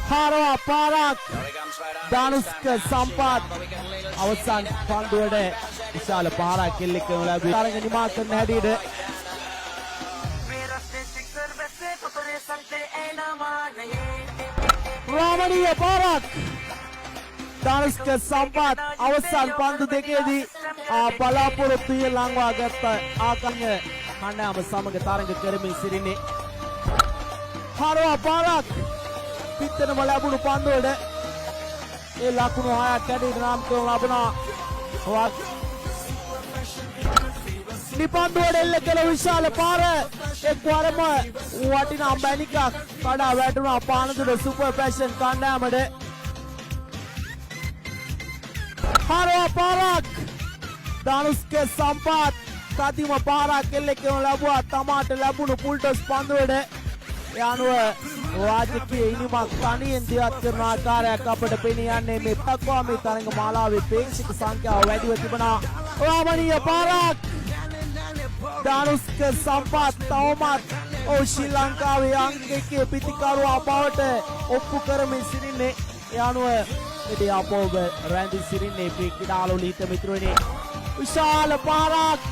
Harawa Parak Danusk Sampath අවසන් පන්දුවට විශාල පාරක් කෙල්ලෙක් කරන ලැබුවේ තරඟ නිමා කරන හැටියට රාමණීය පාරක් Danusk Sampath අවසන් පන්දු දෙකේදී බලාපොරොත්තුය ලංවා ගත්ත ආකල්ය කණ්ඩායම සමග තරඟ කරමින් සිටින්නේ Harawa Parak පිටතනම ලැබුණු පන්දුවට ඒ ලකුණු 6ක් කැඩී නම් කරන ලබනවා නිපන්දුවට එල්ල කළ විශාල පාර එක්වරම වටිනා බැනිකක් කඩා වැටුණා පානදුර සුපර් ෆැෂන් කණ්ඩායමට Harawa Parak Danusk Sampath කදිම පාරක් එල්ල කරන ලැබුවා තමාට ලැබුණු පුල්ටස් පන්දුවට ඒ අනුව රාජකීය ඉනිමක් තනියෙන් දියත් කරන ආකාරයක් අපට පෙනී යන්නේ මේ දක්වා මේ තරඟ මාලාවේ ප්‍රේක්ෂක සංඛ්‍යාව වැඩිව තිබෙනා රාමණීය පාරක් Danusk Sampath තවමත් ශ්‍රී ලංකාවේ අංක 1 පිතිකරුවා බවට ඔප්පු කරමින් සිටින්නේ ඒ අනුව ඉතින් අපෝබ රැඳී සිටින්නේ ක්‍රීඩාලු ලීත මිත්‍රයනි විශාල පාරක්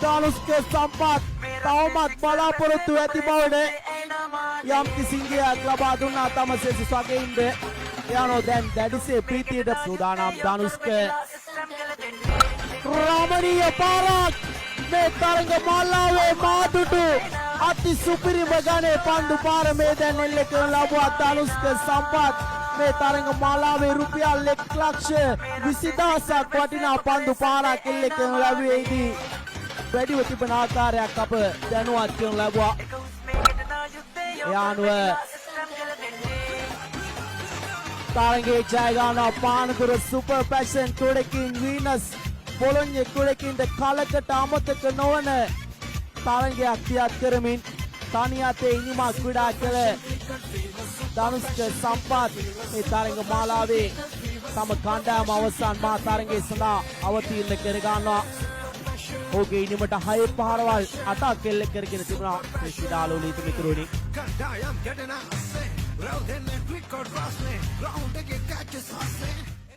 Danusk Sampath තවමත් බලාපොරොත්තු ඇති බවට යම් කිසිංගයක් ලබා දුන්නා තම සෙසු සගයින්ද යනෝ දැන් දැඩිසේ ප්‍රීතියට සූදානම් Danusk රාමණීය පාරක් මේ තරඟ මාලාවේ මාදුටු අති සුපිරිම ගණේ පන්දු පාර මේ දැන් එල්ල කරන ලබුවා Danusk Sampath මේ තරඟ මාලාවේ රුපියල් 1,20,000ක් වටිනා පන්දු පාරක් එල්ල කරන ලැබුවේදී වැඩිව තිබෙන ආකාරයක් අප දැනුවත් කරන ලැබුවා යානුව තරඟේ ජය ගන්නවා පානදුර සුපර් ෆැෂන් කුඩකින් වීනස් පොළොන්‍ය කුඩකින්ද කලකට අමතක නොවන තරඟයක් තියත් කරමින් තනි අතේ ඉනිමක් ක්‍රීඩා කළ Danusk Sampath මේ තරඟ මාලාවේ තම කණ්ඩායම අවසන් මා තරඟයේ සඳහා අවතීර්ණ කර ගන්නවා ඔහුගේ ඉනිමට 6 පාරවල් 8ක් එල්ල කරගෙන තිබුණා ක්‍රීඩාලු ලීත මිතුරුනි Kandayam getting a hustle, round in the quick or fast, round the get catches hustle.